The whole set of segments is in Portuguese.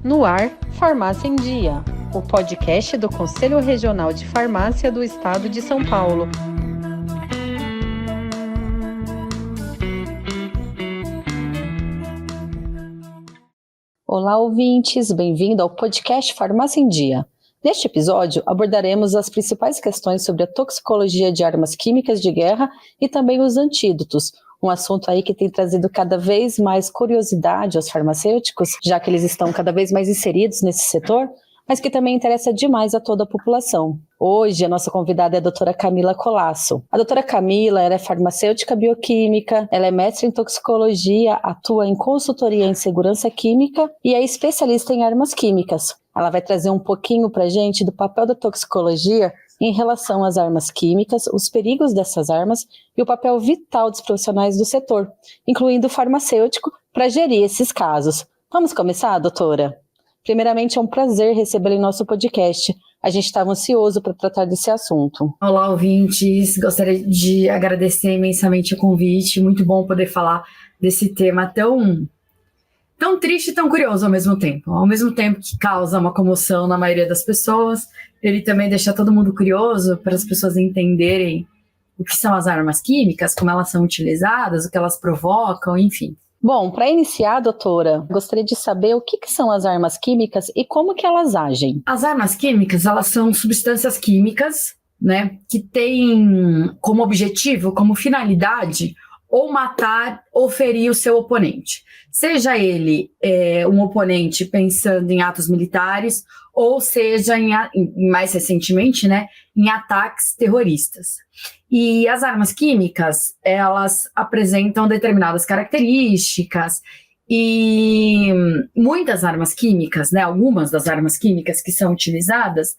No ar, Farmácia em Dia, o podcast do Conselho Regional de Farmácia do Estado de São Paulo. Olá, ouvintes, bem-vindo ao podcast Farmácia em Dia. Neste episódio, abordaremos as principais questões sobre a toxicologia de armas químicas de guerra e também os antídotos, um assunto aí que tem trazido cada vez mais curiosidade aos farmacêuticos, já que eles estão cada vez mais inseridos nesse setor, mas que também interessa demais a toda a população. Hoje, a nossa convidada é a doutora Camila Colasso. A doutora Camila, ela é farmacêutica bioquímica, ela é mestre em toxicologia, atua em consultoria em segurança química e é especialista em armas químicas. Ela vai trazer um pouquinho para a gente do papel da toxicologia em relação às armas químicas, os perigos dessas armas e o papel vital dos profissionais do setor, incluindo o farmacêutico, para gerir esses casos. Vamos começar, doutora? Primeiramente, é um prazer recebê-la em nosso podcast. A gente estava ansioso para tratar desse assunto. Olá, ouvintes. Gostaria de agradecer imensamente o convite. Muito bom poder falar desse tema tão triste e tão curioso ao mesmo tempo. Ao mesmo tempo que causa uma comoção na maioria das pessoas, ele também deixa todo mundo curioso para as pessoas entenderem o que são as armas químicas, como elas são utilizadas, o que elas provocam, enfim. Bom, para iniciar, doutora, gostaria de saber o que são as armas químicas e como que elas agem. As armas químicas, elas são substâncias químicas, né, que têm como objetivo, como finalidade, ou matar ou ferir o seu oponente. Seja ele um oponente pensando em atos militares, ou seja, mais recentemente, né, em ataques terroristas. E as armas químicas, elas apresentam determinadas características e muitas armas químicas, né, algumas das armas químicas que são utilizadas,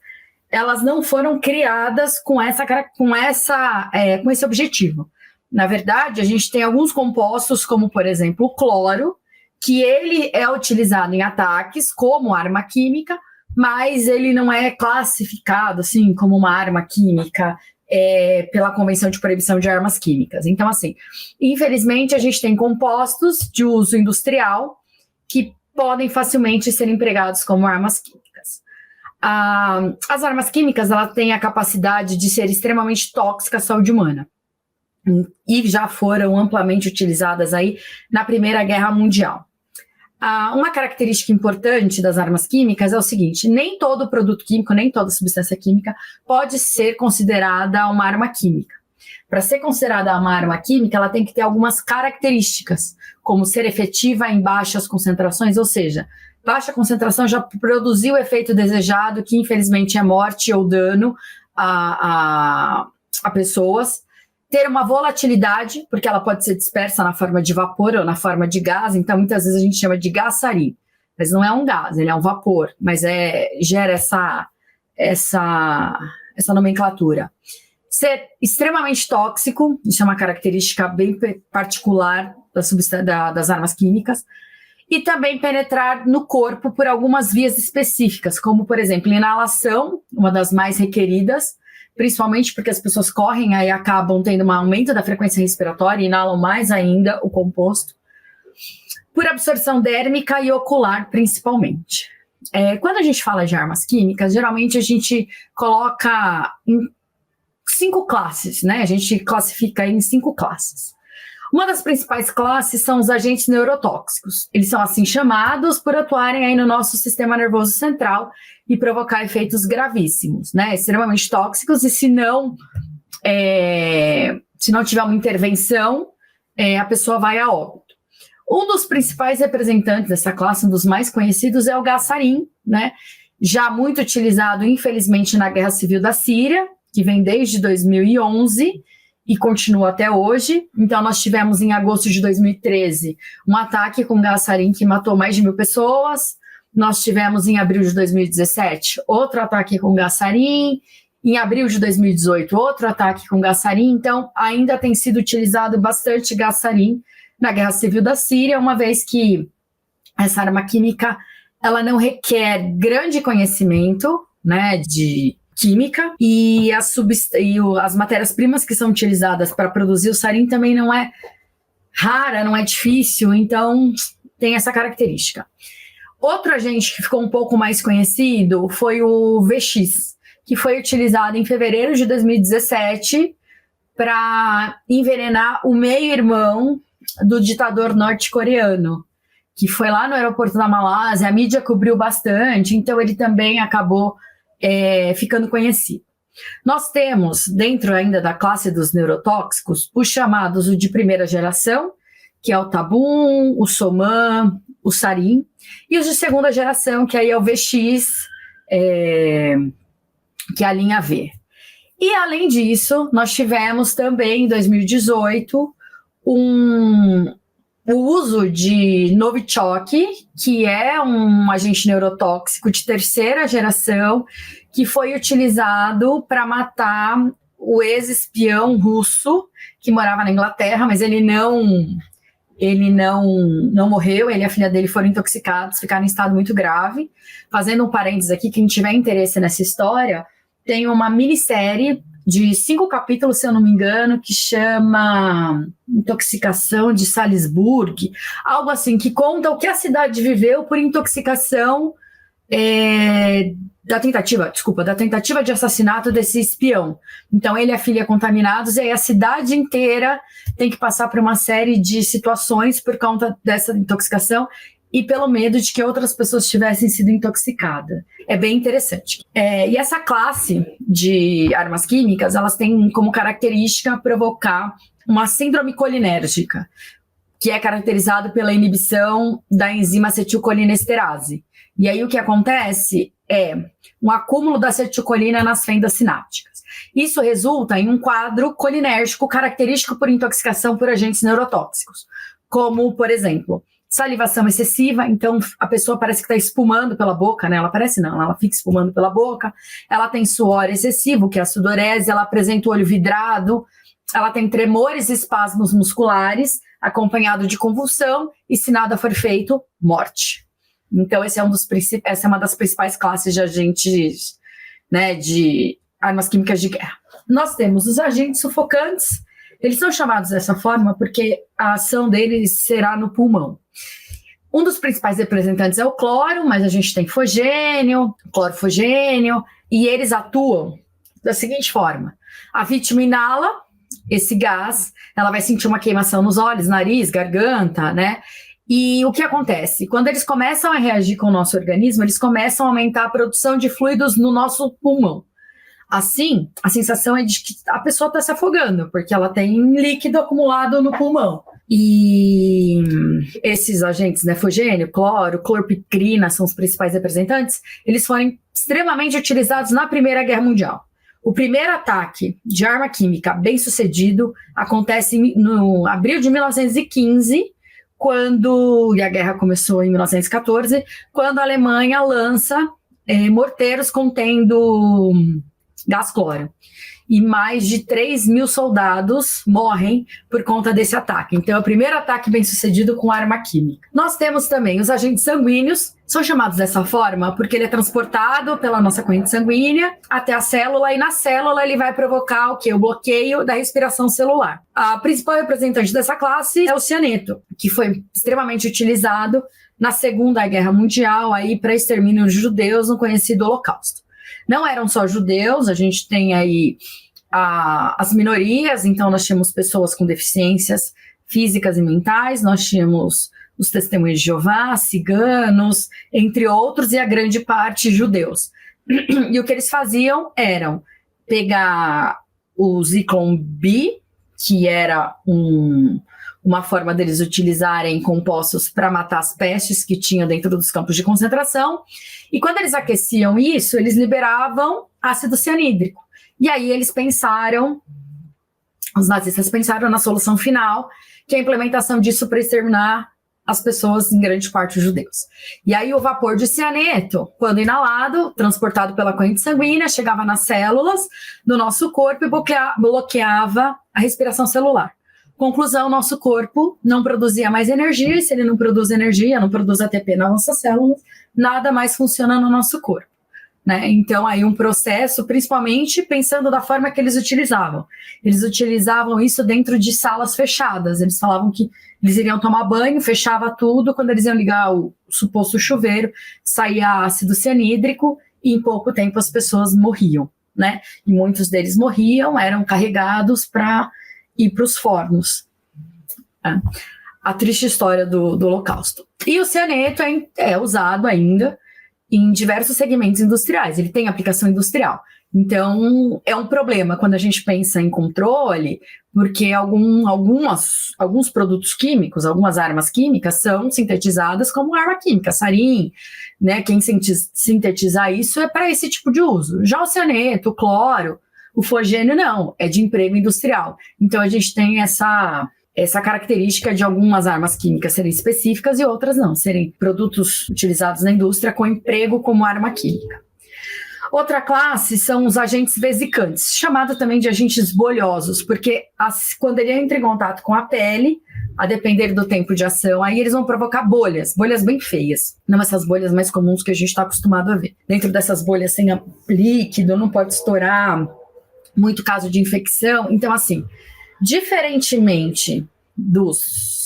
elas não foram criadas com esse objetivo. Na verdade, a gente tem alguns compostos, como, por exemplo, o cloro, que ele é utilizado em ataques como arma química, mas ele não é classificado assim como uma arma química pela Convenção de Proibição de Armas Químicas. Então, assim, infelizmente, a gente tem compostos de uso industrial que podem facilmente ser empregados como armas químicas. As armas químicas, ela têm a capacidade de ser extremamente tóxicas à saúde humana. E já foram amplamente utilizadas aí na Primeira Guerra Mundial. Uma característica importante das armas químicas é o seguinte: nem todo produto químico, nem toda substância química pode ser considerada uma arma química. Para ser considerada uma arma química, ela tem que ter algumas características, como ser efetiva em baixas concentrações, ou seja, baixa concentração já produziu o efeito desejado, que infelizmente é morte ou dano a pessoas. Ter uma volatilidade, porque ela pode ser dispersa na forma de vapor ou na forma de gás, então muitas vezes a gente chama de gás sarin, mas não é um gás, ele é um vapor, mas gera essa nomenclatura. Ser extremamente tóxico, isso é uma característica bem particular das armas químicas, e também penetrar no corpo por algumas vias específicas, como, por exemplo, inalação, uma das mais requeridas, principalmente porque as pessoas correm e acabam tendo um aumento da frequência respiratória e inalam mais ainda o composto, por absorção dérmica e ocular, principalmente. Quando a gente fala de armas químicas, geralmente a gente coloca em 5 classes, né? A gente classifica em 5 classes. Uma das principais classes são os agentes neurotóxicos. Eles são assim chamados por atuarem aí no nosso sistema nervoso central e provocar efeitos gravíssimos, né? Extremamente tóxicos, e se não tiver uma intervenção, a pessoa vai a óbito. Um dos principais representantes dessa classe, um dos mais conhecidos, é o gás sarin, né? Já muito utilizado, infelizmente, na Guerra Civil da Síria, que vem desde 2011, e continua até hoje. Então, nós tivemos em agosto de 2013 um ataque com gás sarin que matou mais de 1.000 pessoas. Nós tivemos em abril de 2017 outro ataque com gás sarin. Em abril de 2018, outro ataque com gás sarin. Então, ainda tem sido utilizado bastante gás sarin na Guerra Civil da Síria, uma vez que essa arma química ela não requer grande conhecimento, né, de química, e as matérias-primas que são utilizadas para produzir o sarin também não é rara, não é difícil, então tem essa característica. Outro agente que ficou um pouco mais conhecido foi o VX, que foi utilizado em fevereiro de 2017 para envenenar o meio-irmão do ditador norte-coreano, que foi lá no aeroporto da Malásia. A mídia cobriu bastante, então ele também acabou ficando conhecido. Nós temos, dentro ainda da classe dos neurotóxicos, os chamados o de primeira geração, que é o Tabum, o Soman, o Sarin, e os de segunda geração, que aí é o VX, que é a linha V. E, além disso, nós tivemos também, em 2018, o uso de Novichok, que é um agente neurotóxico de terceira geração, que foi utilizado para matar o ex-espião russo, que morava na Inglaterra, mas ele não morreu, ele e a filha dele foram intoxicados, ficaram em estado muito grave. Fazendo um parênteses aqui, quem tiver interesse nessa história, tem uma minissérie de 5 capítulos, se eu não me engano, que chama Intoxicação de Salisbury, algo assim, que conta o que a cidade viveu por intoxicação da tentativa de assassinato desse espião. Então, ele e a filha contaminados, e aí a cidade inteira tem que passar por uma série de situações por conta dessa intoxicação e pelo medo de que outras pessoas tivessem sido intoxicadas. É bem interessante. E essa classe de armas químicas, elas têm como característica provocar uma síndrome colinérgica, que é caracterizado pela inibição da enzima acetilcolinesterase. E aí o que acontece é um acúmulo da acetilcolina nas fendas sinápticas. Isso resulta em um quadro colinérgico característico por intoxicação por agentes neurotóxicos, como, por exemplo, salivação excessiva. Então a pessoa parece que está espumando pela boca, né? Ela fica espumando pela boca. Ela tem suor excessivo, que é a sudorese, ela apresenta o olho vidrado, ela tem tremores e espasmos musculares, acompanhado de convulsão, e se nada for feito, morte. Então essa é uma das principais classes de agentes, né, de armas químicas de guerra. Nós temos os agentes sufocantes. Eles são chamados dessa forma porque a ação deles será no pulmão. Um dos principais representantes é o cloro, mas a gente tem fogênio, clorofogênio, e eles atuam da seguinte forma: a vítima inala esse gás, ela vai sentir uma queimação nos olhos, nariz, garganta, né? E o que acontece? Quando eles começam a reagir com o nosso organismo, eles começam a aumentar a produção de fluidos no nosso pulmão. Assim, a sensação é de que a pessoa está se afogando, porque ela tem líquido acumulado no pulmão. E esses agentes, né, fogênio, cloro, clorpicrina, são os principais representantes, eles foram extremamente utilizados na Primeira Guerra Mundial. O primeiro ataque de arma química bem sucedido acontece no abril de 1915, e a guerra começou em 1914, quando a Alemanha lança morteiros contendo gás cloro. E mais de 3.000 soldados morrem por conta desse ataque. Então, é o primeiro ataque bem sucedido com arma química. Nós temos também os agentes sanguíneos, são chamados dessa forma porque ele é transportado pela nossa corrente sanguínea até a célula, e na célula ele vai provocar o quê? O bloqueio da respiração celular. A principal representante dessa classe é o cianeto, que foi extremamente utilizado na Segunda Guerra Mundial para extermínio de judeus no conhecido Holocausto. Não eram só judeus, a gente tem aí as minorias, então nós tínhamos pessoas com deficiências físicas e mentais, nós tínhamos os testemunhos de Jeová, ciganos, entre outros, e a grande parte judeus. E o que eles faziam eram pegar o Zyklon B, que era uma forma deles utilizarem compostos para matar as pestes que tinham dentro dos campos de concentração, e quando eles aqueciam isso, eles liberavam ácido cianídrico. E aí os nazistas pensaram na solução final, que é a implementação disso para exterminar as pessoas, em grande parte judeus. E aí o vapor de cianeto, quando inalado, transportado pela corrente sanguínea, chegava nas células do nosso corpo e bloqueava a respiração celular. Conclusão, nosso corpo não produzia mais energia, e se ele não produz energia, não produz ATP nas nossas células, nada mais funciona no nosso corpo, né? Então, aí um processo, principalmente pensando da forma que eles utilizavam. Eles utilizavam isso dentro de salas fechadas. Eles falavam que Eles iriam tomar banho, fechava tudo, quando eles iam ligar o suposto chuveiro, saía ácido cianídrico e em pouco tempo as pessoas morriam, né? E muitos deles morriam, eram carregados para ir para os fornos. A triste história do Holocausto. E o cianeto é usado ainda em diversos segmentos industriais, ele tem aplicação industrial. Então, é um problema quando a gente pensa em controle, porque alguns produtos químicos, algumas armas químicas são sintetizadas como arma química, sarin, né? Quem sintetizar isso é para esse tipo de uso. Já o cianeto, o cloro, o fogênio não, é de emprego industrial. Então, a gente tem essa característica de algumas armas químicas serem específicas e outras não, serem produtos utilizados na indústria com emprego como arma química. Outra classe são os agentes vesicantes, chamado também de agentes bolhosos, porque quando ele entra em contato com a pele, a depender do tempo de ação, aí eles vão provocar bolhas bem feias, não essas bolhas mais comuns que a gente está acostumado a ver. Dentro dessas bolhas sem líquido, não pode estourar, muito caso de infecção. Então, assim, diferentemente dos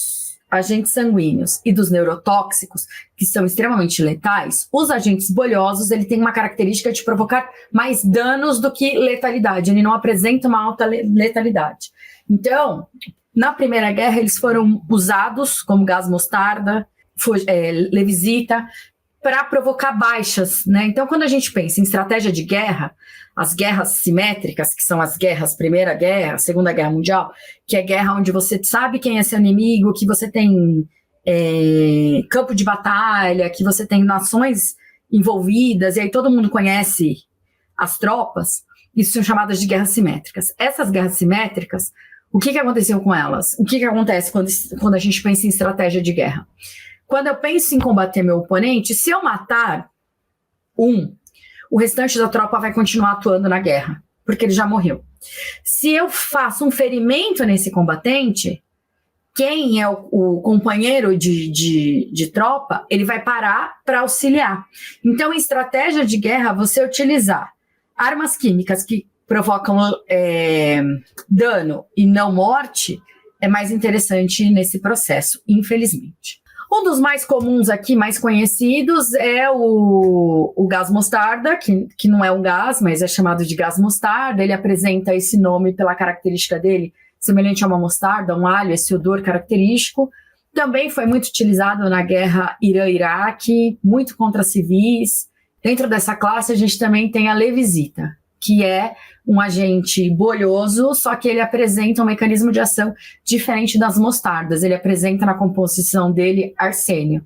agentes sanguíneos e dos neurotóxicos, que são extremamente letais, os agentes bolhosos, ele tem uma característica de provocar mais danos do que letalidade, ele não apresenta uma alta letalidade. Então, na Primeira Guerra, eles foram usados como gás mostarda, levizita, para provocar baixas, né? Então, quando a gente pensa em estratégia de guerra, as guerras simétricas, que são as guerras, Primeira Guerra, Segunda Guerra Mundial, que é guerra onde você sabe quem é seu inimigo, que você tem campo de batalha, que você tem nações envolvidas, e aí todo mundo conhece as tropas, isso são chamadas de guerras simétricas. Essas guerras simétricas, o que aconteceu com elas? O que acontece quando a gente pensa em estratégia de guerra? Quando eu penso em combater meu oponente, se eu matar o restante da tropa vai continuar atuando na guerra, porque ele já morreu. Se eu faço um ferimento nesse combatente, quem é o companheiro de tropa, ele vai parar para auxiliar. Então, em estratégia de guerra, você utilizar armas químicas que provocam dano e não morte é mais interessante nesse processo, infelizmente. Um dos mais comuns aqui, mais conhecidos, é o gás mostarda, que não é um gás, mas é chamado de gás mostarda. Ele apresenta esse nome pela característica dele, semelhante a uma mostarda, um alho, esse odor característico. Também foi muito utilizado na guerra Irã-Iraque, muito contra civis. Dentro dessa classe, a gente também tem a levizita, que é um agente bolhoso, só que ele apresenta um mecanismo de ação diferente das mostardas. Ele apresenta na composição dele arsênio.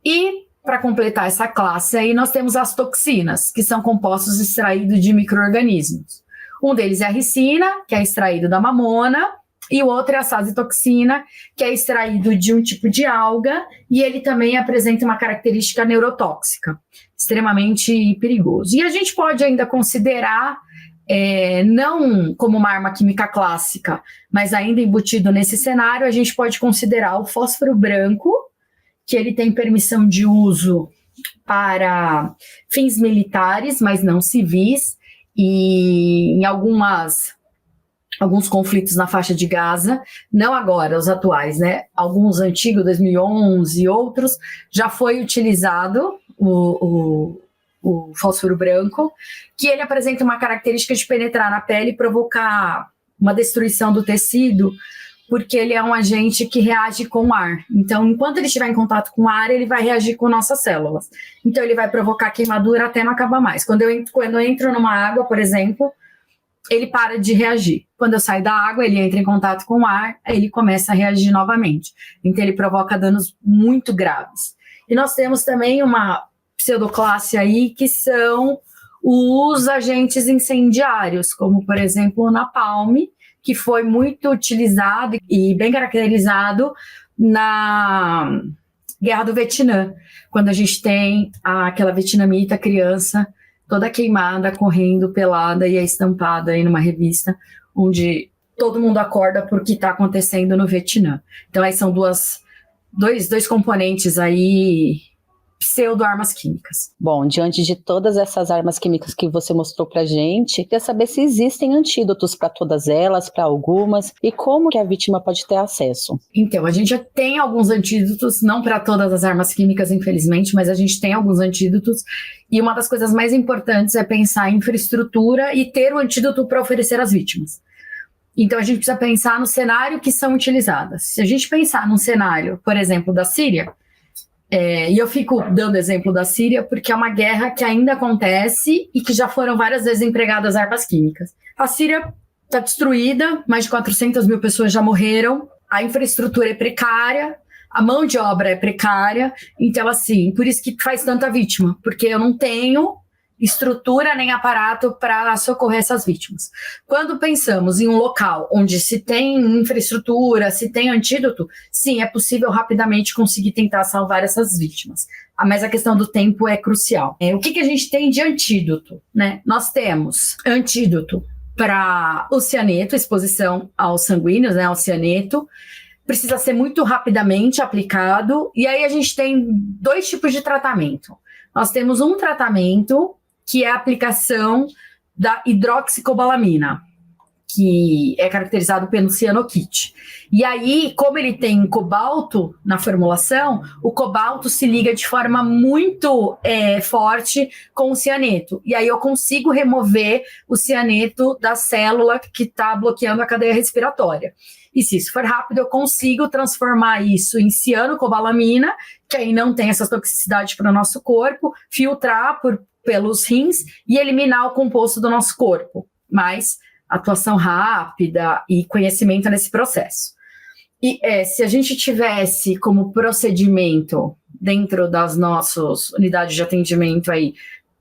E, para completar essa classe aí, nós temos as toxinas, que são compostos extraídos de micro-organismos. Um deles é a ricina, que é extraído da mamona, e o outro é a sazitoxina, que é extraído de um tipo de alga, e ele também apresenta uma característica neurotóxica, extremamente perigoso. E a gente pode ainda considerar, não como uma arma química clássica, mas ainda embutido nesse cenário, a gente pode considerar o fósforo branco, que ele tem permissão de uso para fins militares, mas não civis, e em alguns conflitos na faixa de Gaza, não agora, os atuais, né? Alguns antigos, 2011 e outros, já foi utilizado o fósforo branco, que ele apresenta uma característica de penetrar na pele e provocar uma destruição do tecido, porque ele é um agente que reage com o ar. Então, enquanto ele estiver em contato com o ar, ele vai reagir com nossas células. Então, ele vai provocar queimadura até não acabar mais. Quando eu entro numa água, por exemplo, ele para de reagir. Quando eu saio da água, ele entra em contato com o ar, aí ele começa a reagir novamente. Então, ele provoca danos muito graves. E nós temos também uma pseudoclasse aí, que são os agentes incendiários, como, por exemplo, o napalm, que foi muito utilizado e bem caracterizado na Guerra do Vietnã, quando a gente tem aquela vietnamita criança toda queimada, correndo pelada e é estampada aí numa revista, onde todo mundo acorda por que está acontecendo no Vietnã. Então, aí são dois componentes aí pseudo-armas químicas. Bom, diante de todas essas armas químicas que você mostrou pra gente, queria saber se existem antídotos para todas elas, para algumas, e como que a vítima pode ter acesso. Então, a gente já tem alguns antídotos, não para todas as armas químicas, infelizmente, mas a gente tem alguns antídotos, e uma das coisas mais importantes é pensar em infraestrutura e ter um antídoto para oferecer às vítimas. Então, a gente precisa pensar no cenário que são utilizadas. Se a gente pensar num cenário, por exemplo, da Síria, e eu fico dando exemplo da Síria porque é uma guerra que ainda acontece e que já foram várias vezes empregadas armas químicas. A Síria está destruída, mais de 400 mil pessoas já morreram, a infraestrutura é precária, a mão de obra é precária, então assim, por isso que faz tanta vítima, porque eu não tenho estrutura nem aparato para socorrer essas vítimas. Quando pensamos em um local onde se tem infraestrutura, se tem antídoto, sim, é possível rapidamente conseguir tentar salvar essas vítimas. Mas a questão do tempo é crucial. O que a gente tem de antídoto, né? Nós temos antídoto para o cianeto, exposição aos sanguíneos, né, ao cianeto, precisa ser muito rapidamente aplicado, e aí a gente tem 2 tipos de tratamento. Nós temos um tratamento que é a aplicação da hidroxicobalamina, que é caracterizado pelo cianokit. E aí, como ele tem cobalto na formulação, o cobalto se liga de forma muito forte com o cianeto. E aí eu consigo remover o cianeto da célula que está bloqueando a cadeia respiratória. E se isso for rápido, eu consigo transformar isso em cianocobalamina, que aí não tem essa toxicidade para o nosso corpo, filtrar pelos rins e eliminar o composto do nosso corpo. Mas atuação rápida e conhecimento nesse processo. E se a gente tivesse como procedimento dentro das nossas unidades de atendimento aí,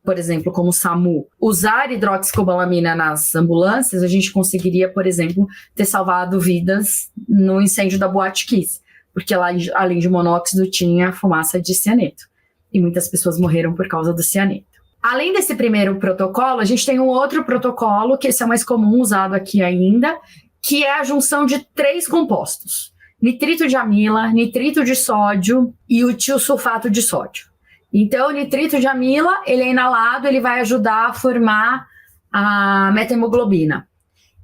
por exemplo, como o SAMU, usar hidroxicobalamina nas ambulâncias, a gente conseguiria, por exemplo, ter salvado vidas no incêndio da Boate Kiss, porque lá, além de monóxido, tinha fumaça de cianeto. E muitas pessoas morreram por causa do cianeto. Além desse primeiro protocolo, a gente tem um outro protocolo, que esse é o mais comum usado aqui ainda, que é a junção de 3 compostos. Nitrito de amila, nitrito de sódio e o tiosulfato de sódio. Então, o nitrito de amila, ele é inalado, ele vai ajudar a formar a metahemoglobina.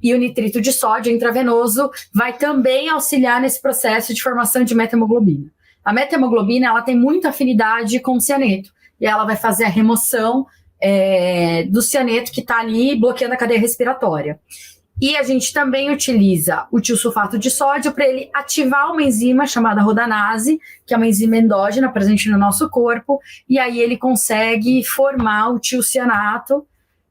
E o nitrito de sódio intravenoso vai também auxiliar nesse processo de formação de metahemoglobina. A metahemoglobina, ela tem muita afinidade com o cianeto. E ela vai fazer a remoção do cianeto que está ali bloqueando a cadeia respiratória. E a gente também utiliza o tiosulfato de sódio para ele ativar uma enzima chamada rodanase, que é uma enzima endógena presente no nosso corpo, e aí ele consegue formar o tiocianato,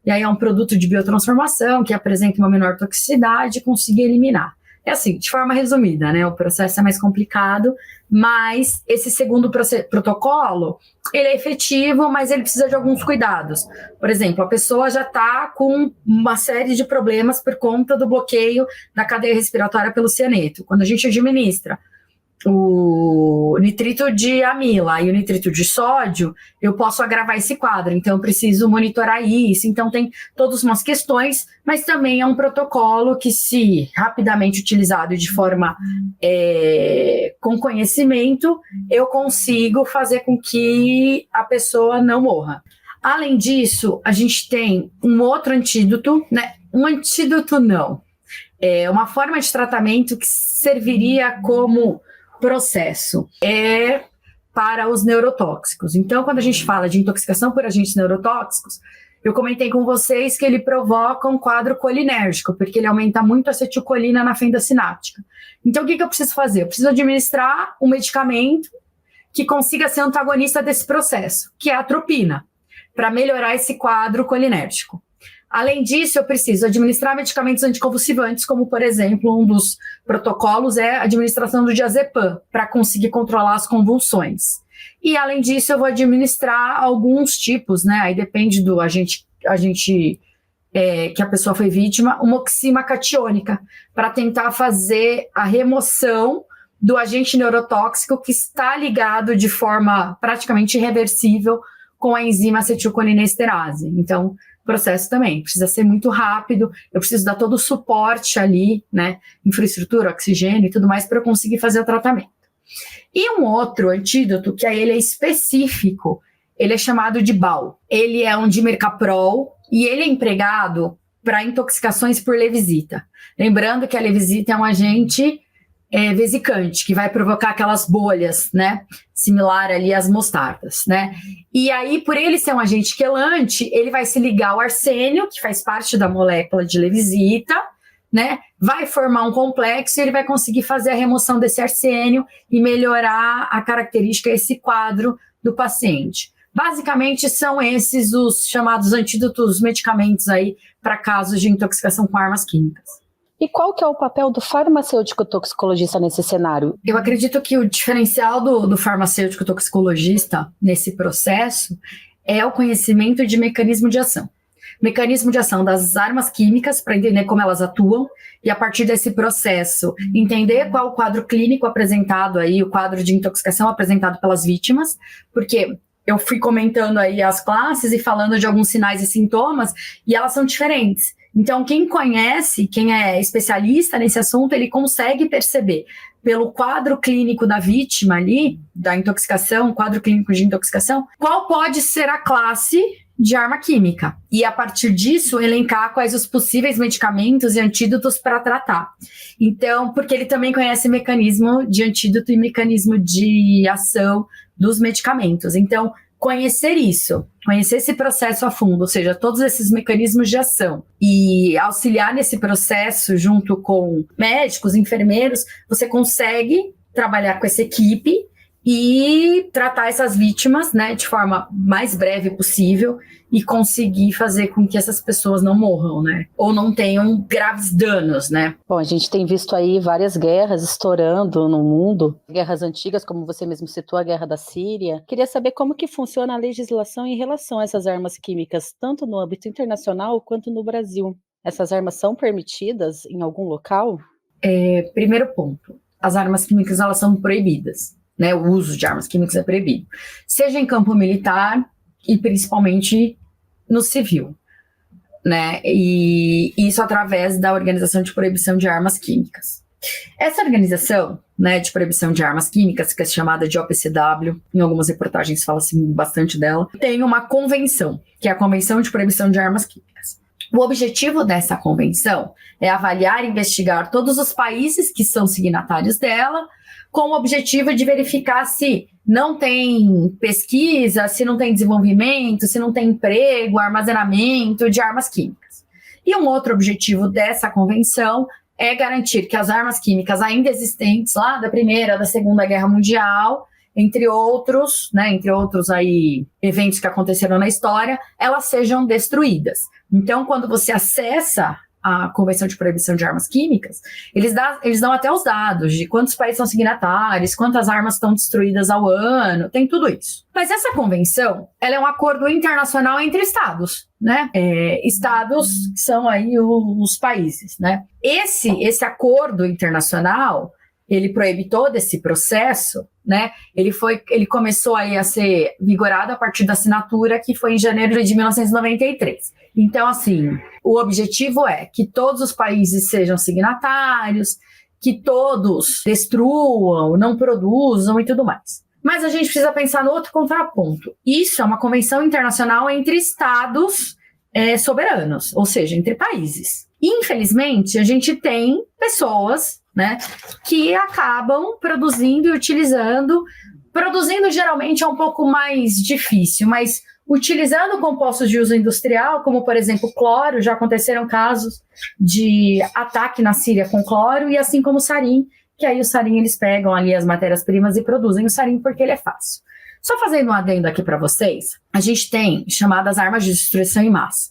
e aí é um produto de biotransformação que apresenta uma menor toxicidade e conseguir eliminar. É assim, de forma resumida, né? O processo é mais complicado, mas esse segundo protocolo, ele é efetivo, mas ele precisa de alguns cuidados. Por exemplo, a pessoa já está com uma série de problemas por conta do bloqueio da cadeia respiratória pelo cianeto. Quando a gente administra o nitrito de amila e o nitrito de sódio, eu posso agravar esse quadro, então eu preciso monitorar isso. Então tem todas umas questões, mas também é um protocolo que, se rapidamente utilizado de forma com conhecimento, eu consigo fazer com que a pessoa não morra. Além disso, a gente tem um outro antídoto, né? Um antídoto não, é uma forma de tratamento que serviria como processo para os neurotóxicos. Então, quando a gente fala de intoxicação por agentes neurotóxicos, eu comentei com vocês que ele provoca um quadro colinérgico, porque ele aumenta muito a acetilcolina na fenda sináptica. Então, o que eu preciso fazer? Eu preciso administrar um medicamento que consiga ser antagonista desse processo, que é a atropina, para melhorar esse quadro colinérgico. Além disso, eu preciso administrar medicamentos anticonvulsivantes, como, por exemplo, um dos protocolos é a administração do diazepam, para conseguir controlar as convulsões. E, além disso, eu vou administrar alguns tipos, né? Aí depende do agente que a pessoa foi vítima, uma oxima catiônica, para tentar fazer a remoção do agente neurotóxico que está ligado de forma praticamente irreversível com a enzima acetilcolinesterase. Então, o processo também precisa ser muito rápido, eu preciso dar todo o suporte ali, né, infraestrutura, oxigênio e tudo mais, para eu conseguir fazer o tratamento. E um outro antídoto, que aí ele é específico, ele é chamado de BAL. Ele é um dimercaprol e ele é empregado para intoxicações por levisita. Lembrando que a levisita é um agente vesicante, que vai provocar aquelas bolhas, né? Similar ali às mostardas, né? E aí, por ele ser um agente quelante, ele vai se ligar ao arsênio, que faz parte da molécula de levisita, né? Vai formar um complexo e ele vai conseguir fazer a remoção desse arsênio e melhorar a característica, esse quadro do paciente. Basicamente, são esses os chamados antídotos, medicamentos aí para casos de intoxicação com armas químicas. E qual que é o papel do farmacêutico toxicologista nesse cenário? Eu acredito que o diferencial do farmacêutico toxicologista nesse processo é o conhecimento de mecanismo de ação. Mecanismo de ação das armas químicas, para entender como elas atuam, e a partir desse processo, entender qual o quadro clínico apresentado aí, o quadro de intoxicação apresentado pelas vítimas, porque eu fui comentando aí as classes e falando de alguns sinais e sintomas, e elas são diferentes. Então, quem conhece, quem é especialista nesse assunto, ele consegue perceber pelo quadro clínico da vítima ali, da intoxicação, quadro clínico de intoxicação, qual pode ser a classe de arma química. E, a partir disso, elencar quais os possíveis medicamentos e antídotos para tratar. Então, porque ele também conhece mecanismo de antídoto e mecanismo de ação dos medicamentos. Então, conhecer isso, conhecer esse processo a fundo, ou seja, todos esses mecanismos de ação e auxiliar nesse processo junto com médicos, enfermeiros, você consegue trabalhar com essa equipe e tratar essas vítimas, né, de forma mais breve possível e conseguir fazer com que essas pessoas não morram, né, ou não tenham graves danos, né. Bom, a gente tem visto aí várias guerras estourando no mundo, guerras antigas, como você mesmo citou, a guerra da Síria. Queria saber como que funciona a legislação em relação a essas armas químicas, tanto no âmbito internacional quanto no Brasil. Essas armas são permitidas em algum local? Primeiro ponto, as armas químicas, elas são proibidas. Né, o uso de armas químicas é proibido, seja em campo militar e principalmente no civil, né, e isso através da Organização de Proibição de Armas Químicas. Essa organização, né, de proibição de armas químicas, que é chamada de OPCW, em algumas reportagens fala-se bastante dela, tem uma convenção, que é a Convenção de Proibição de Armas Químicas. O objetivo dessa convenção é avaliar e investigar todos os países que são signatários dela, com o objetivo de verificar se não tem pesquisa, se não tem desenvolvimento, se não tem emprego, armazenamento de armas químicas. E um outro objetivo dessa convenção é garantir que as armas químicas ainda existentes lá da Primeira, da Segunda Guerra Mundial, entre outros aí eventos que aconteceram na história, elas sejam destruídas. Então, quando você acessa a Convenção de Proibição de Armas Químicas, eles dão até os dados de quantos países são signatários, quantas armas estão destruídas ao ano, tem tudo isso. Mas essa convenção, ela é um acordo internacional entre estados, né? Estados que são aí os países, né? Esse acordo internacional, ele proíbe todo esse processo, né? Ele começou aí a ser vigorado a partir da assinatura, que foi em janeiro de 1993. Então, assim, o objetivo é que todos os países sejam signatários, que todos destruam, não produzam e tudo mais. Mas a gente precisa pensar no outro contraponto. Isso é uma convenção internacional entre estados soberanos, ou seja, entre países. Infelizmente, a gente tem pessoas, né, que acabam produzindo e utilizando. Produzindo geralmente é um pouco mais difícil, mas utilizando compostos de uso industrial, como por exemplo cloro, já aconteceram casos de ataque na Síria com cloro, e assim como o sarin, que aí o sarin eles pegam ali as matérias-primas e produzem o sarin porque ele é fácil. Só fazendo um adendo aqui para vocês, a gente tem chamadas armas de destruição em massa.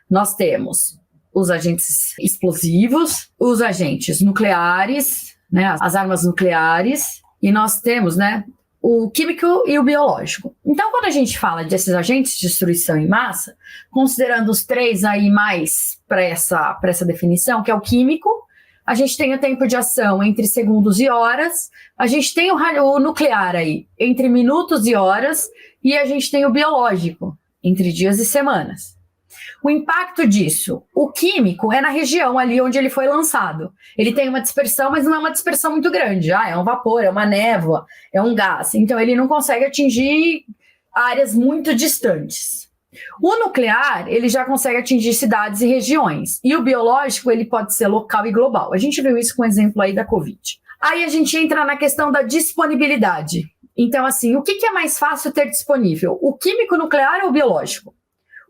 Nós temos os agentes explosivos, os agentes nucleares, né, as armas nucleares, e nós temos, né, o químico e o biológico. Então, quando a gente fala desses agentes de destruição em massa, considerando os três aí mais para essa definição, que é o químico, a gente tem o tempo de ação entre segundos e horas, a gente tem o nuclear aí entre minutos e horas, e a gente tem o biológico entre dias e semanas. O impacto disso, o químico é na região ali onde ele foi lançado. Ele tem uma dispersão, mas não é uma dispersão muito grande. É um vapor, é uma névoa, é um gás. Então ele não consegue atingir áreas muito distantes. O nuclear, ele já consegue atingir cidades e regiões. E o biológico, ele pode ser local e global. A gente viu isso com o exemplo aí da Covid. Aí a gente entra na questão da disponibilidade. Então, assim, o que é mais fácil ter disponível? O químico nuclear ou o biológico?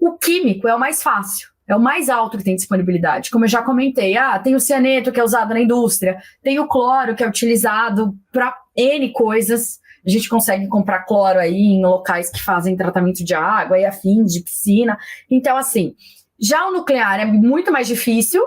O químico é o mais fácil, é o mais alto que tem disponibilidade. Como eu já comentei, tem o cianeto que é usado na indústria, tem o cloro que é utilizado para N coisas. A gente consegue comprar cloro aí em locais que fazem tratamento de água e afins, de piscina. Então, assim, já o nuclear é muito mais difícil,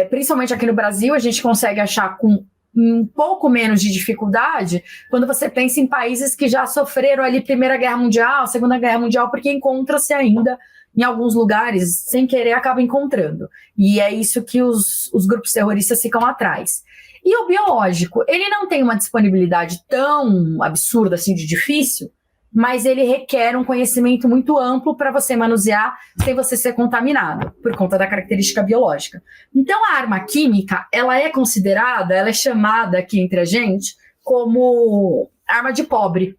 principalmente aqui no Brasil, a gente consegue achar com um pouco menos de dificuldade quando você pensa em países que já sofreram ali Primeira Guerra Mundial, Segunda Guerra Mundial, porque encontra-se ainda em alguns lugares, sem querer, acaba encontrando. E é isso que os grupos terroristas ficam atrás. E o biológico, ele não tem uma disponibilidade tão absurda, assim, de difícil, mas ele requer um conhecimento muito amplo para você manusear sem você ser contaminado, por conta da característica biológica. Então, a arma química, ela é chamada aqui entre a gente como arma de pobre.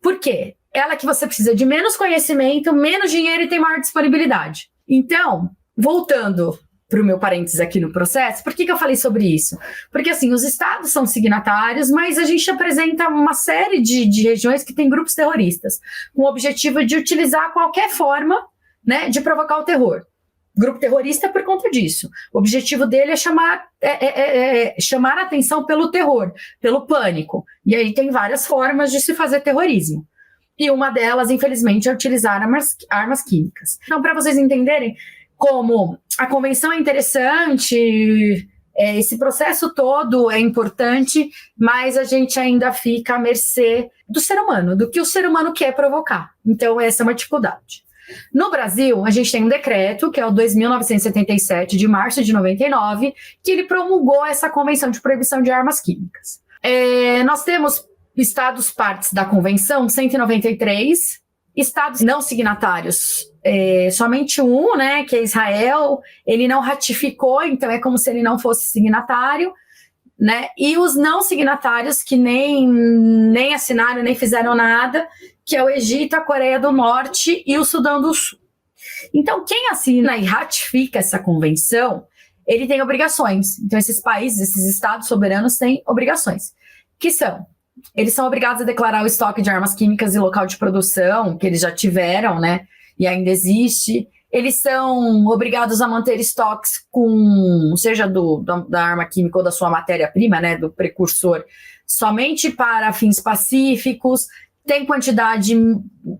Por quê? Ela que você precisa de menos conhecimento, menos dinheiro e tem maior disponibilidade. Então, voltando para o meu parênteses aqui no processo, por que eu falei sobre isso? Porque, assim, os estados são signatários, mas a gente apresenta uma série de regiões que têm grupos terroristas, com o objetivo de utilizar qualquer forma, né, de provocar o terror. Grupo terrorista por conta disso. O objetivo dele é chamar a atenção pelo terror, pelo pânico. E aí tem várias formas de se fazer terrorismo. E uma delas, infelizmente, é utilizar armas químicas. Então, para vocês entenderem como a convenção é interessante, esse processo todo é importante, mas a gente ainda fica à mercê do ser humano, do que o ser humano quer provocar. Então, essa é uma dificuldade. No Brasil, a gente tem um decreto, que é o 2.977, de março de 99, que ele promulgou essa Convenção de Proibição de Armas Químicas. Nós temos estados partes da Convenção, 193, estados não signatários, somente um, né, que é Israel, ele não ratificou, então é como se ele não fosse signatário, né, e os não signatários que nem assinaram, nem fizeram nada, que é o Egito, a Coreia do Norte e o Sudão do Sul. Então, quem assina e ratifica essa convenção, ele tem obrigações. Então, esses países, esses estados soberanos têm obrigações, que eles são obrigados a declarar o estoque de armas químicas e local de produção, que eles já tiveram, né, e ainda existe. Eles são obrigados a manter estoques seja da arma química ou da sua matéria-prima, né, do precursor, somente para fins pacíficos. Tem quantidade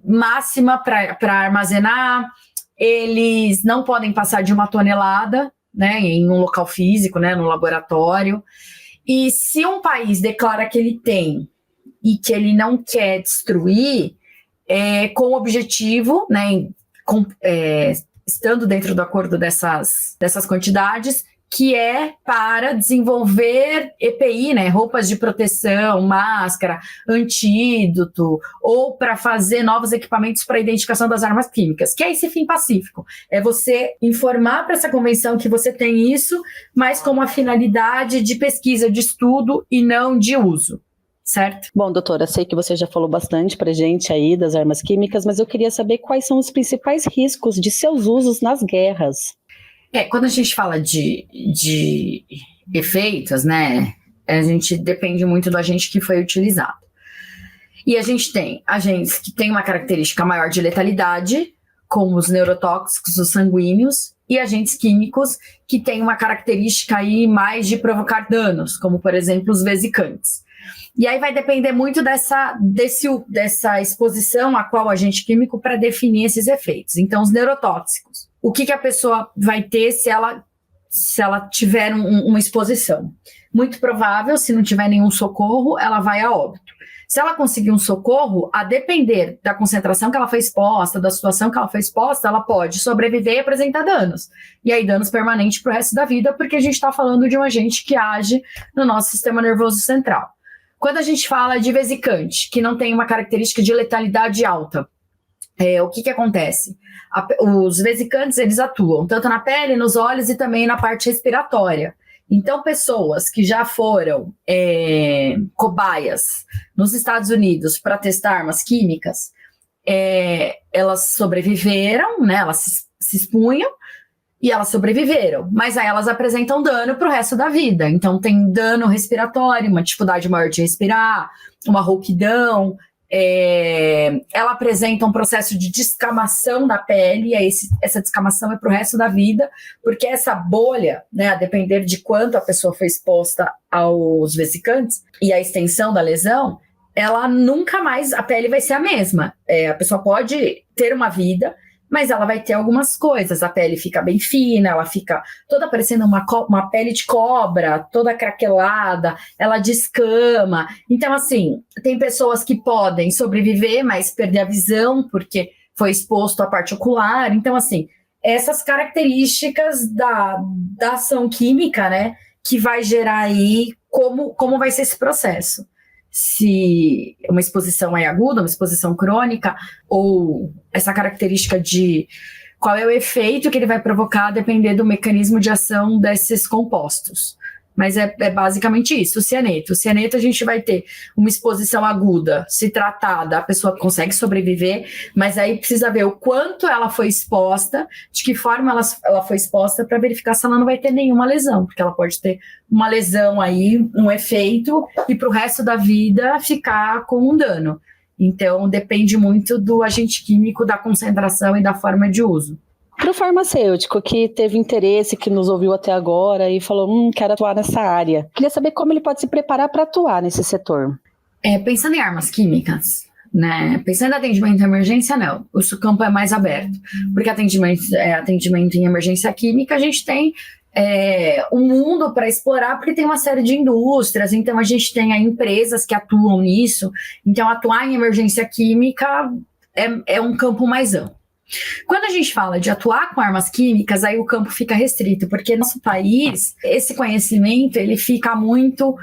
máxima para armazenar, eles não podem passar de 1 tonelada, né, em um local físico, né, no laboratório. E se um país declara que ele tem e que ele não quer destruir, com o objetivo, né, estando dentro do acordo dessas quantidades, que é para desenvolver EPI, né, roupas de proteção, máscara, antídoto, ou para fazer novos equipamentos para a identificação das armas químicas, que é esse fim pacífico. É você informar para essa convenção que você tem isso, mas com uma finalidade de pesquisa, de estudo e não de uso. Certo? Bom, doutora, sei que você já falou bastante pra gente aí das armas químicas, mas eu queria saber quais são os principais riscos de seus usos nas guerras. Quando a gente fala de efeitos, né, a gente depende muito do agente que foi utilizado. E a gente tem agentes que têm uma característica maior de letalidade, como os neurotóxicos, os sanguíneos, e agentes químicos que têm uma característica aí mais de provocar danos, como, por exemplo, os vesicantes. E aí vai depender muito dessa exposição a qual agente químico para definir esses efeitos. Então, os neurotóxicos. O que a pessoa vai ter se ela tiver uma exposição? Muito provável, se não tiver nenhum socorro, ela vai a óbito. Se ela conseguir um socorro, a depender da concentração que ela foi exposta, da situação que ela foi exposta, ela pode sobreviver e apresentar danos. E aí danos permanentes para o resto da vida, porque a gente está falando de um agente que age no nosso sistema nervoso central. Quando a gente fala de vesicante, que não tem uma característica de letalidade alta, o que acontece? Os vesicantes, eles atuam tanto na pele, nos olhos e também na parte respiratória. Então, pessoas que já foram cobaias nos Estados Unidos para testar armas químicas, elas sobreviveram, né? Elas se expunham e elas sobreviveram, mas aí elas apresentam dano para o resto da vida. Então, tem dano respiratório, uma dificuldade maior de respirar, uma rouquidão. Ela apresenta um processo de descamação da pele, e essa descamação é para o resto da vida, porque essa bolha, né, a depender de quanto a pessoa foi exposta aos vesicantes e a extensão da lesão, ela nunca mais, a pele vai ser a mesma. A pessoa pode ter uma vida, mas ela vai ter algumas coisas, a pele fica bem fina, ela fica toda parecendo uma pele de cobra, toda craquelada, ela descama. Então, assim, tem pessoas que podem sobreviver, mas perder a visão, porque foi exposto à parte ocular. Então, assim, essas características da ação química, né, que vai gerar aí como vai ser esse processo. Se uma exposição é aguda, uma exposição crônica, ou essa característica de qual é o efeito que ele vai provocar, depender do mecanismo de ação desses compostos. Mas é basicamente isso, o cianeto. O cianeto a gente vai ter uma exposição aguda, se tratada, a pessoa consegue sobreviver, mas aí precisa ver o quanto ela foi exposta, de que forma ela foi exposta, para verificar se ela não vai ter nenhuma lesão, porque ela pode ter uma lesão aí, um efeito, e para o resto da vida ficar com um dano. Então depende muito do agente químico, da concentração e da forma de uso. Para o farmacêutico que teve interesse, que nos ouviu até agora e falou, quero atuar nessa área, queria saber como ele pode se preparar para atuar nesse setor. Pensando em armas químicas, né? Pensando em atendimento em emergência, não. O campo é mais aberto, porque atendimento em emergência química, a gente tem um mundo para explorar, porque tem uma série de indústrias, então a gente tem empresas que atuam nisso, então atuar em emergência química é um campo mais amplo. Quando a gente fala de atuar com armas químicas, aí o campo fica restrito, porque no nosso país, esse conhecimento, ele fica muito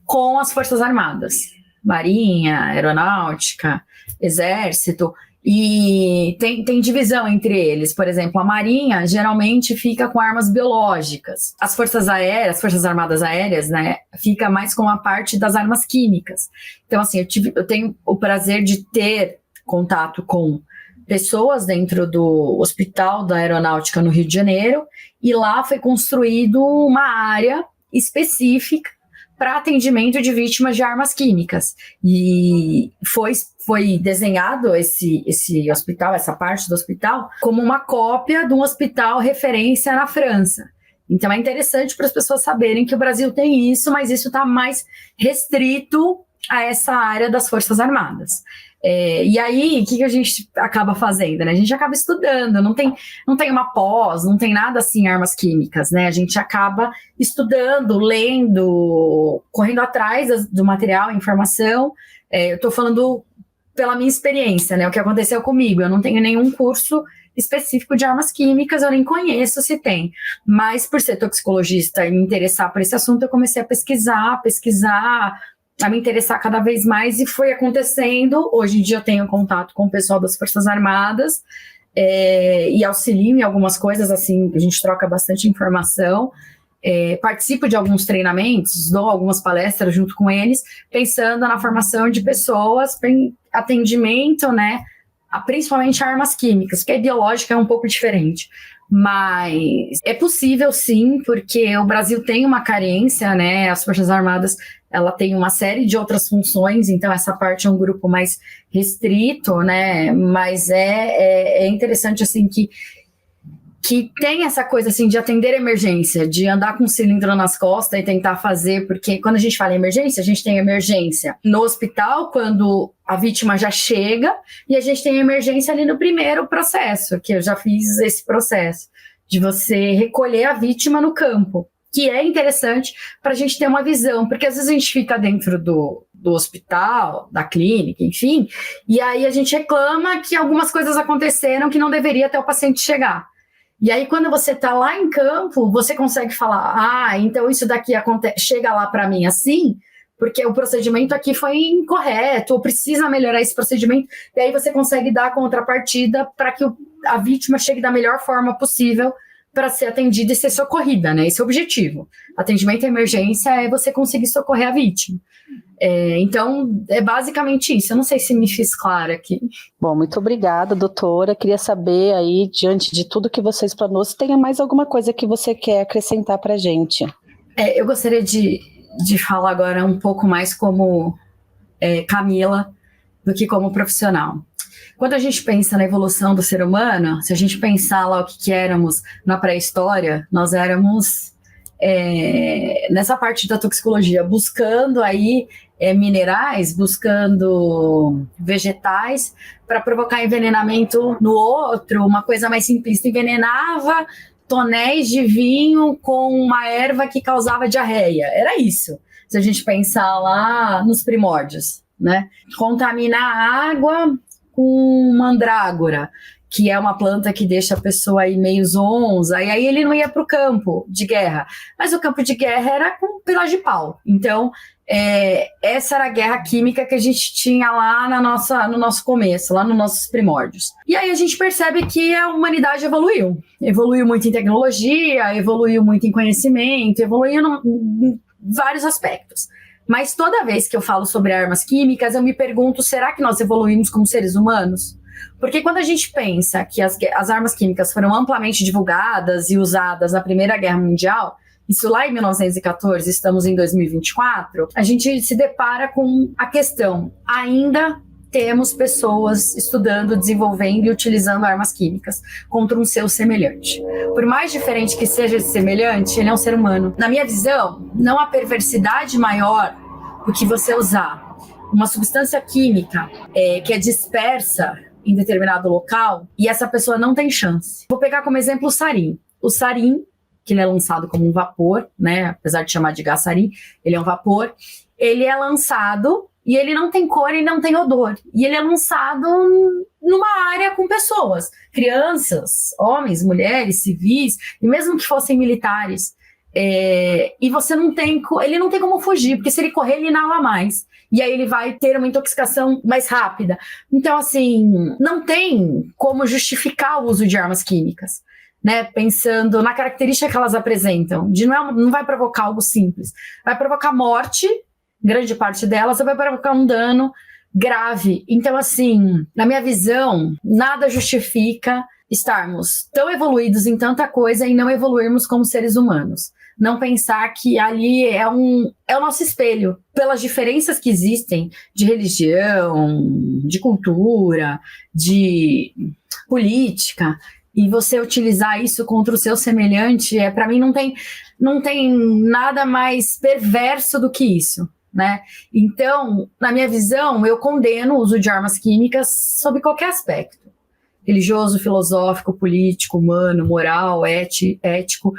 com as Forças Armadas, Marinha, Aeronáutica, Exército, e tem divisão entre eles. Por exemplo, a Marinha geralmente fica com armas biológicas. As Forças Armadas Aéreas, né, fica mais com a parte das armas químicas. Então, assim, eu tenho o prazer de ter contato com pessoas dentro do Hospital da Aeronáutica no Rio de Janeiro, e lá foi construído uma área específica para atendimento de vítimas de armas químicas. E foi desenhado esse hospital, essa parte do hospital, como uma cópia de um hospital referência na França. Então é interessante para as pessoas saberem que o Brasil tem isso, mas isso está mais restrito a essa área das Forças Armadas. E aí, o que a gente acaba fazendo, né? A gente acaba estudando, não tem uma pós, não tem nada assim, armas químicas, né? A gente acaba estudando, lendo, correndo atrás do material, informação. Eu estou falando pela minha experiência, né? O que aconteceu comigo, eu não tenho nenhum curso específico de armas químicas, eu nem conheço se tem, mas por ser toxicologista e me interessar por esse assunto, eu comecei a pesquisar, a me interessar cada vez mais, e foi acontecendo. Hoje em dia eu tenho contato com o pessoal das Forças Armadas e auxilio em algumas coisas, assim, a gente troca bastante informação, participo de alguns treinamentos, dou algumas palestras junto com eles, pensando na formação de pessoas, atendimento, né, principalmente armas químicas, porque a biológica é um pouco diferente. Mas é possível sim, porque o Brasil tem uma carência, né? As Forças Armadas, ela tem uma série de outras funções, então essa parte é um grupo mais restrito, né? Mas é interessante, assim, que tem essa coisa, assim, de atender emergência, de andar com um cilindro nas costas e tentar fazer, porque quando a gente fala em emergência, a gente tem emergência no hospital, quando a vítima já chega, e a gente tem emergência ali no primeiro processo, que eu já fiz esse processo, de você recolher a vítima no campo, que é interessante para a gente ter uma visão, porque às vezes a gente fica dentro do hospital, da clínica, enfim, e aí a gente reclama que algumas coisas aconteceram que não deveria até o paciente chegar. E aí, quando você está lá em campo, você consegue falar, então isso daqui chega lá para mim assim, porque o procedimento aqui foi incorreto, ou precisa melhorar esse procedimento, e aí você consegue dar a contrapartida para que a vítima chegue da melhor forma possível para ser atendida e ser socorrida, né? Esse é o objetivo. Atendimento à emergência é você conseguir socorrer a vítima. Então, é basicamente isso. Eu não sei se me fiz clara aqui. Bom, muito obrigada, doutora. Queria saber aí, diante de tudo que você explanou, se tem mais alguma coisa que você quer acrescentar para a gente. Eu gostaria de falar agora um pouco mais como Camila do que como profissional. Quando a gente pensa na evolução do ser humano, se a gente pensar lá o que éramos na pré-história, nós éramos nessa parte da toxicologia, buscando aí minerais, buscando vegetais para provocar envenenamento no outro, uma coisa mais simplista, envenenava tonéis de vinho com uma erva que causava diarreia, era isso, se a gente pensar lá nos primórdios, né? Contaminar a água com mandrágora, que é uma planta que deixa a pessoa aí meio zonza, e aí ele não ia para o campo de guerra, mas o campo de guerra era com pelas de pau, então essa era a guerra química que a gente tinha lá no nosso começo, lá nos nossos primórdios. E aí a gente percebe que a humanidade evoluiu muito em tecnologia, evoluiu muito em conhecimento, evoluiu em vários aspectos. Mas toda vez que eu falo sobre armas químicas, eu me pergunto, será que nós evoluímos como seres humanos? Porque quando a gente pensa que as armas químicas foram amplamente divulgadas e usadas na Primeira Guerra Mundial, isso lá em 1914, estamos em 2024, a gente se depara com a questão, ainda temos pessoas estudando, desenvolvendo e utilizando armas químicas contra um seu semelhante. Por mais diferente que seja esse semelhante, ele é um ser humano. Na minha visão, não há perversidade maior do que você usar uma substância química que é dispersa em determinado local e essa pessoa não tem chance. Vou pegar como exemplo o sarin. O sarin, que ele é lançado como um vapor, né? Apesar de chamar de gás sarin, ele é um vapor. Ele é lançado e ele não tem cor e não tem odor. E ele é lançado numa área com pessoas, crianças, homens, mulheres, civis, e mesmo que fossem militares. E você ele não tem como fugir, porque se ele correr, ele inala mais. E aí ele vai ter uma intoxicação mais rápida. Então, assim, não tem como justificar o uso de armas químicas, né? Pensando na característica que elas apresentam, não vai provocar algo simples, vai provocar morte, grande parte delas, ou vai provocar um dano grave. Então, assim, na minha visão, nada justifica estarmos tão evoluídos em tanta coisa e não evoluirmos como seres humanos. Não pensar que ali é o nosso espelho, pelas diferenças que existem de religião, de cultura, de política, e você utilizar isso contra o seu semelhante, para mim não tem nada mais perverso do que isso, né? Então, na minha visão, eu condeno o uso de armas químicas sob qualquer aspecto. Religioso, filosófico, político, humano, moral, ético,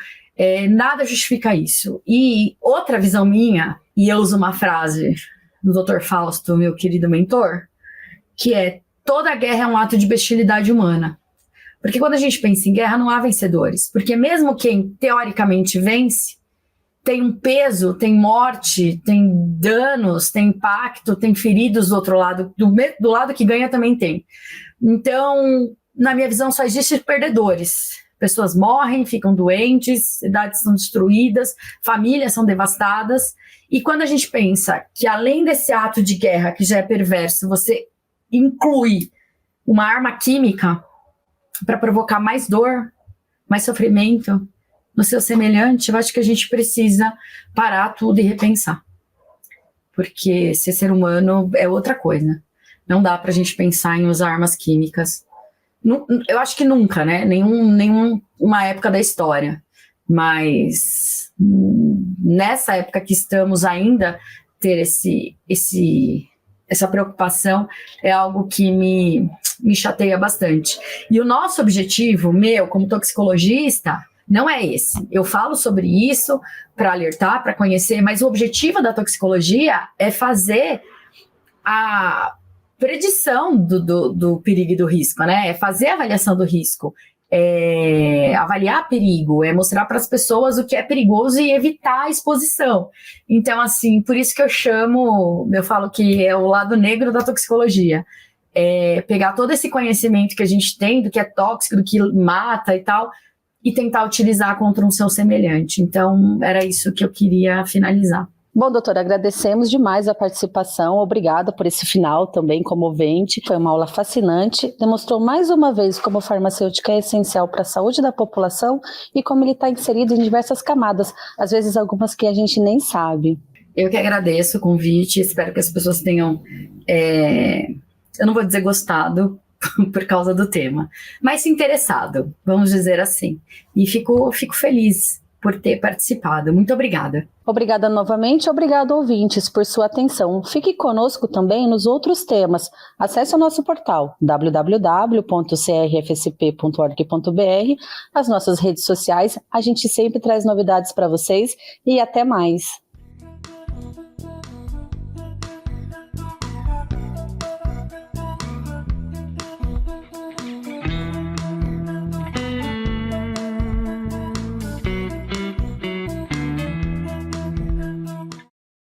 nada justifica isso. E outra visão minha, e eu uso uma frase do Dr. Fausto, meu querido mentor, que é: toda guerra é um ato de bestialidade humana. Porque quando a gente pensa em guerra, não há vencedores. Porque mesmo quem teoricamente vence, tem um peso, tem morte, tem danos, tem impacto, tem feridos do outro lado. Do lado que ganha também tem. Então, na minha visão, só existem perdedores. Pessoas morrem, ficam doentes, cidades são destruídas, famílias são devastadas. E quando a gente pensa que, além desse ato de guerra, que já é perverso, você inclui uma arma química para provocar mais dor, mais sofrimento no seu semelhante, eu acho que a gente precisa parar tudo e repensar. Porque ser humano é outra coisa. Não dá para a gente pensar em usar armas químicas. Eu acho que nunca, né? Nenhuma época da história. Mas nessa época que estamos ainda, ter essa preocupação é algo que me chateia bastante. E o nosso objetivo, como toxicologista, não é esse. Eu falo sobre isso para alertar, para conhecer, mas o objetivo da toxicologia é fazer a predição do perigo e do risco, né? É fazer a avaliação do risco avaliar perigo, é mostrar para as pessoas o que é perigoso e evitar a exposição. Então, assim, por isso que eu falo que é o lado negro da toxicologia. Pegar todo esse conhecimento que a gente tem do que é tóxico, do que mata e tal, e tentar utilizar contra um seu semelhante. Então, era isso que eu queria finalizar. Bom, doutora, agradecemos demais a participação, obrigada por esse final também comovente, foi uma aula fascinante, demonstrou mais uma vez como a farmacêutica é essencial para a saúde da população e como ele está inserido em diversas camadas, às vezes algumas que a gente nem sabe. Eu que agradeço o convite, espero que as pessoas tenham, eu não vou dizer gostado, por causa do tema, mas se interessado, vamos dizer assim, e fico feliz por ter participado. Muito obrigada. Obrigada novamente, obrigado ouvintes por sua atenção. Fique conosco também nos outros temas. Acesse o nosso portal www.crfsp.org.br, as nossas redes sociais, a gente sempre traz novidades para vocês e até mais.